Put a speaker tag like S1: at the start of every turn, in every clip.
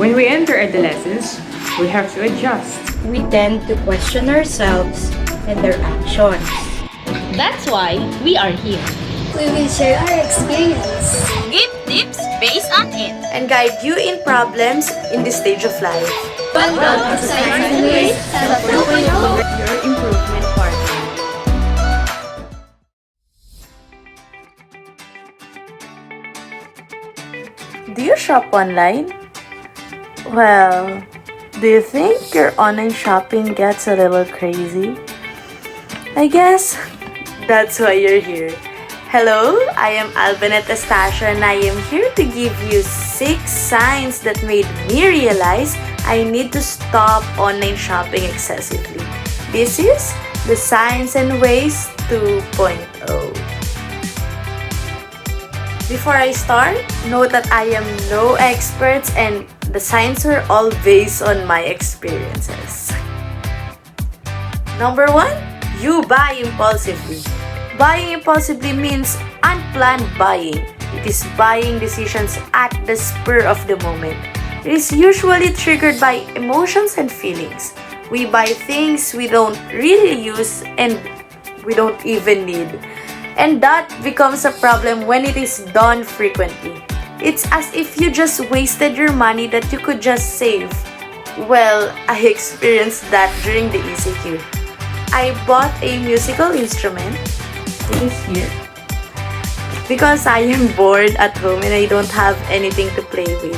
S1: When we enter adolescence, we have to adjust.
S2: We tend to question ourselves and their actions.
S3: That's why we are here.
S4: We will share our experience.
S3: Give tips based on it.
S5: And guide you in problems in this stage of life.
S4: Welcome to Science and Race sa 2.0.
S5: Your improvement partner. Do you shop online? Well, do you think your online shopping gets a little crazy? I guess that's why you're here. Hello, I am Albanet Estacio and I am here to give you 6 signs that made me realize I need to stop online shopping excessively. This is the Signs and Ways 2.0. Before I start, note that I am no expert and the signs are all based on my experiences. Number 1, you buy impulsively. Buying impulsively means unplanned buying. It is buying decisions at the spur of the moment. It is usually triggered by emotions and feelings. We buy things we don't really use and we don't even need. And that becomes a problem when it is done frequently. It's as if you just wasted your money that you could just save. Well, I experienced that during the ECQ. I bought a musical instrument. It is here. Because I am bored at home and I don't have anything to play with.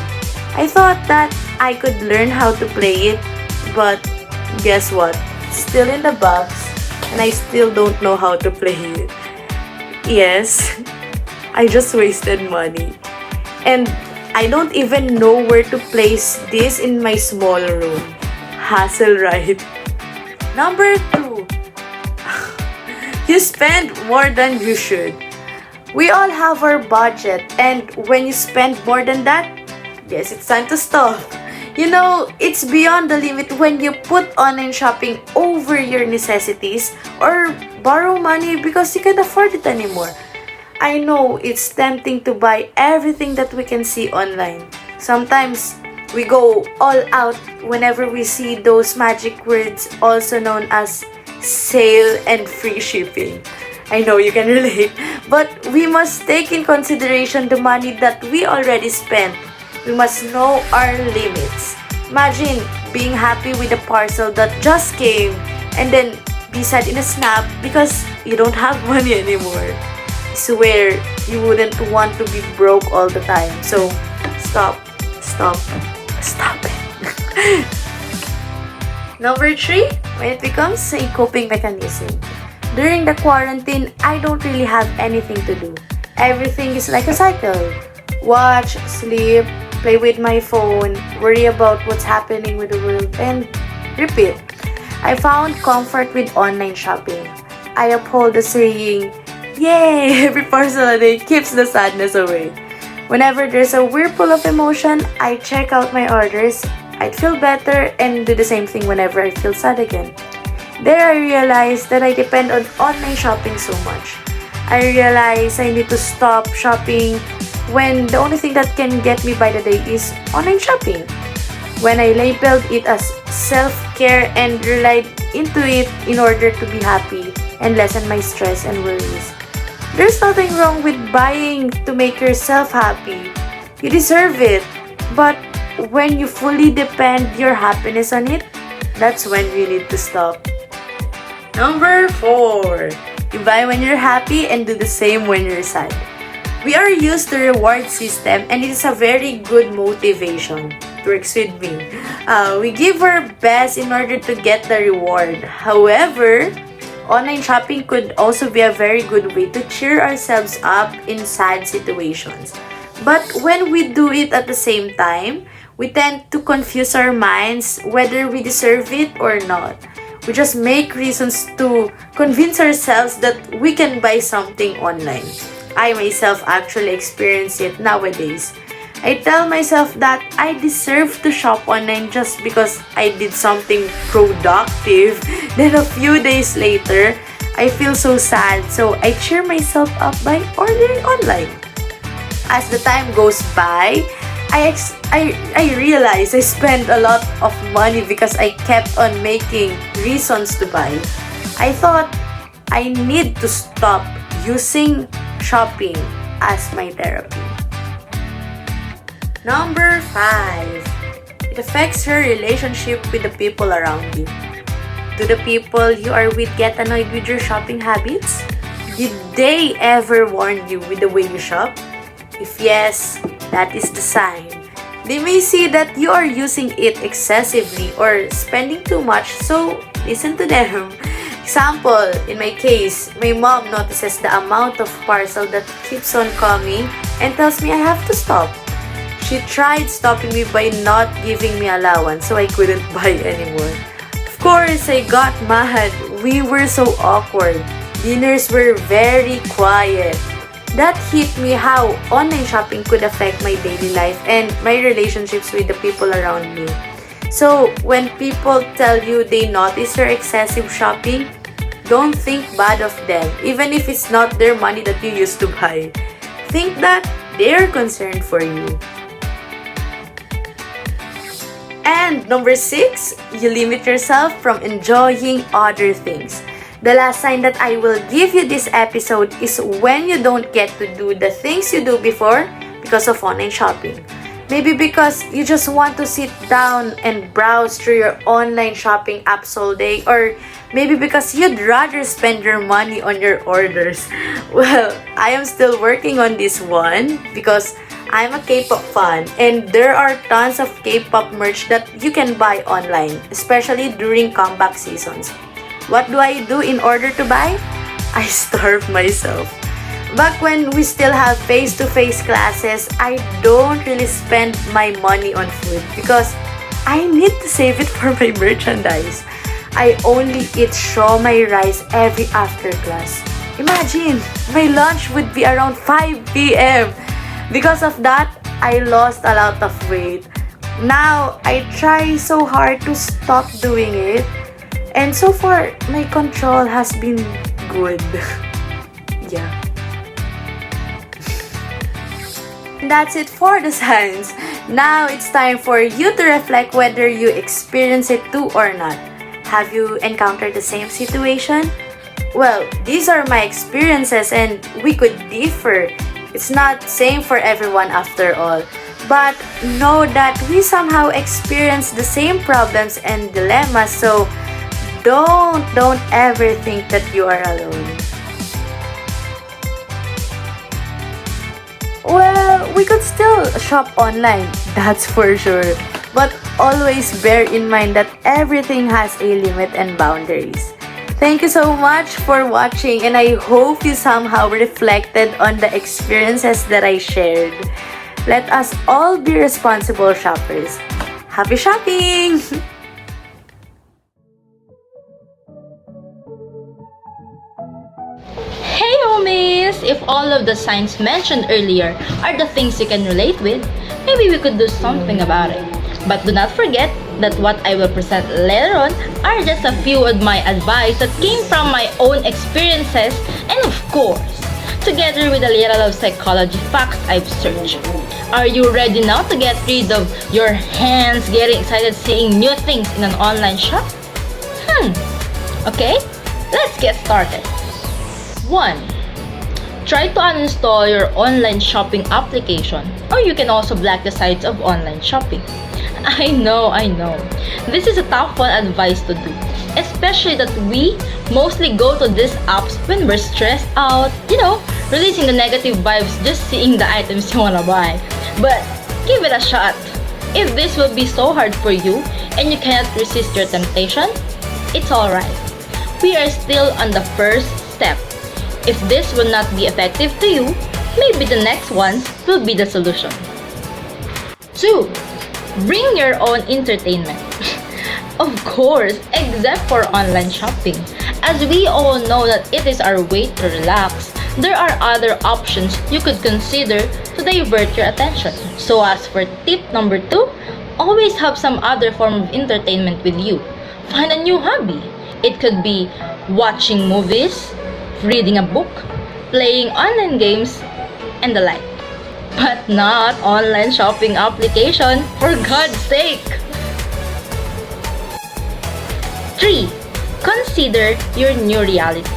S5: I thought that I could learn how to play it, but guess what? It's still in the box and I still don't know how to play it. Yes, I just wasted money. And I don't even know where to place this in my small room. Hassle, right? Number 2. You spend more than you should. We all have our budget, and when you spend more than that, yes, it's time to stop. You know, it's beyond the limit when you put online shopping over your necessities or borrow money because you can't afford it anymore. I know it's tempting to buy everything that we can see online. Sometimes we go all out whenever we see those magic words, also known as sale and free shipping. I know you can relate, but we must take in consideration the money that we already spent. We must know our limits. Imagine being happy with a parcel that just came and then be sad in a snap because you don't have money anymore. I swear you wouldn't want to be broke all the time. So stop it. Number 3, when it becomes a coping mechanism. During the quarantine, I don't really have anything to do. Everything is like a cycle. Watch, sleep, play with my phone, worry about what's happening with the world, and repeat. I found comfort with online shopping. I uphold the saying, yay, every parcel a day keeps the sadness away. Whenever there's a whirlpool of emotion, I check out my orders. I'd feel better and do the same thing whenever I feel sad again. There I realized that I depend on online shopping so much. I realized I need to stop shopping when the only thing that can get me by the day is online shopping. When I labeled it as self-care and relied into it in order to be happy and lessen my stress and worries. There's nothing wrong with buying to make yourself happy. You deserve it. But when you fully depend your happiness on it, that's when you need to stop. Number 4. You buy when you're happy and do the same when you're sad. We are used to reward system and it is a very good motivation. It works with me. We give our best in order to get the reward. However, online shopping could also be a very good way to cheer ourselves up in sad situations. But when we do it at the same time, we tend to confuse our minds whether we deserve it or not. We just make reasons to convince ourselves that we can buy something online. I myself actually experience it nowadays. I tell myself that I deserve to shop online just because I did something productive. Then a few days later, I feel so sad, so I cheer myself up by ordering online. As the time goes by, I realized I spent a lot of money because I kept on making reasons to buy. I thought I need to stop using shopping as my therapy. Number 5. It affects your relationship with the people around you. Do the people you are with get annoyed with your shopping habits? Did they ever warn you with the way you shop? If yes, that is the sign. They may see that you are using it excessively or spending too much, so listen to them. Example, in my case, my mom notices the amount of parcel that keeps on coming and tells me I have to stop. She tried stopping me by not giving me allowance so I couldn't buy anymore. Of course, I got mad. We were so awkward. Dinners were very quiet. That hit me how online shopping could affect my daily life and my relationships with the people around me. So, when people tell you they notice your excessive shopping, don't think bad of them, even if it's not their money that you used to buy. Think that they're concerned for you. And number 6, you limit yourself from enjoying other things. The last sign that I will give you this episode is when you don't get to do the things you do before because of online shopping. Maybe because you just want to sit down and browse through your online shopping apps all day, or maybe because you'd rather spend your money on your orders. Well, I am still working on this one because I'm a K-pop fan and there are tons of K-pop merch that you can buy online, especially during comeback seasons. What do I do in order to buy? I starve myself. Back when we still have face-to-face classes, I don't really spend my money on food because I need to save it for my merchandise. I only eat siomai rice every after class. Imagine, my lunch would be around 5 p.m. Because of that, I lost a lot of weight. Now, I try so hard to stop doing it. And so far, my control has been good. Yeah. That's it for the signs. Now, it's time for you to reflect whether you experience it too or not. Have you encountered the same situation? Well, these are my experiences and we could differ. It's not same for everyone after all. But know that we somehow experience the same problems and dilemmas, so don't ever think that you are alone. Well, we could still shop online, that's for sure. But always bear in mind that everything has a limit and boundaries. Thank you so much for watching and I hope you somehow reflected on the experiences that I shared. Let us all be responsible shoppers. Happy shopping!
S3: Hey homies! If all of the signs mentioned earlier are the things you can relate with, maybe we could do something about it. But do not forget that what I will present later on are just a few of my advice that came from my own experiences and of course, together with a little of psychology facts I've searched. Are you ready now to get rid of your hands getting excited seeing new things in an online shop? Okay, let's get started. 1. Try to uninstall your online shopping application, or you can also block the sites of online shopping. I know. This is a tough one advice to do, especially that we mostly go to these apps when we're stressed out, releasing the negative vibes just seeing the items you wanna buy. But give it a shot. If this will be so hard for you and you cannot resist your temptation, it's alright. We are still on the first step. If this will not be effective to you, maybe the next ones will be the solution. 2. Bring your own entertainment. Of course, except for online shopping. As we all know that it is our way to relax, there are other options you could consider to divert your attention. So as for tip number 2, always have some other form of entertainment with you. Find a new hobby. It could be watching movies, reading a book, playing online games, and the like. but not online shopping application, for God's sake. 3. Consider your new reality.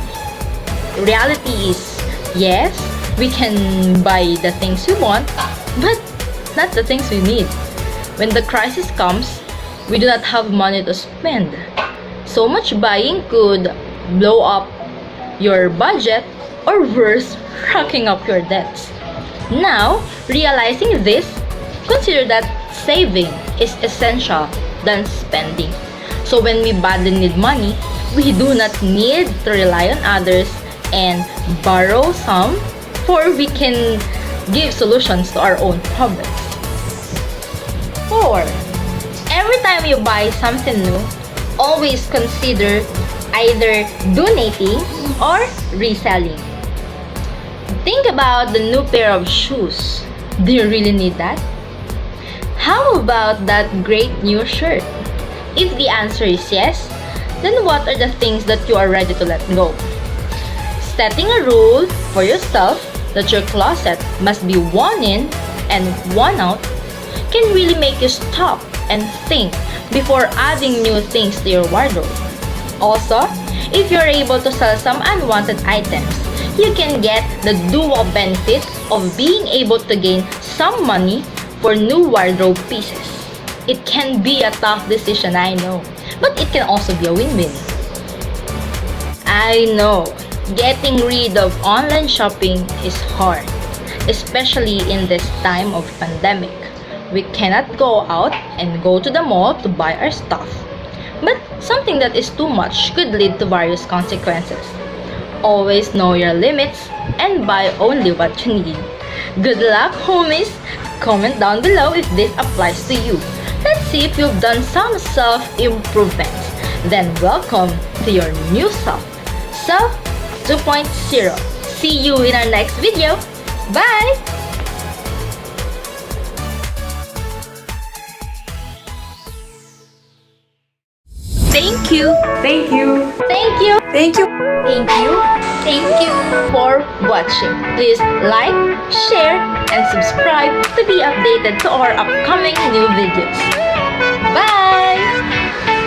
S3: Reality is, yes, we can buy the things we want, but not the things we need. When the crisis comes, we do not have money to spend. So much buying could blow up your budget or worse, racking up your debts. Now, realizing this, consider that saving is essential than spending. So when we badly need money, we do not need to rely on others and borrow some, for we can give solutions to our own problems. 4. Every time you buy something new, always consider either donating or reselling. Think about the new pair of shoes. Do you really need that? How about that great new shirt? If the answer is yes, then what are the things that you are ready to let go? Setting a rule for yourself that your closet must be worn in and worn out can really make you stop and think before adding new things to your wardrobe. Also, if you're able to sell some unwanted items, you can get the dual benefit of being able to gain some money for new wardrobe pieces. It can be a tough decision, I know, but it can also be a win-win. I know, getting rid of online shopping is hard, especially in this time of pandemic. We cannot go out and go to the mall to buy our stuff. But something that is too much could lead to various consequences. Always know your limits and buy only what you need. Good luck, homies! Comment down below if this applies to you. Let's see if you've done some self-improvements. Then welcome to your new self, Self 2.0. See you in our next video. Bye! Thank you.
S1: Thank you.
S3: Thank you.
S5: Thank you.
S2: Thank you.
S4: Thank you.
S3: For watching. Please like, share, and subscribe to be updated to our upcoming new videos. Bye!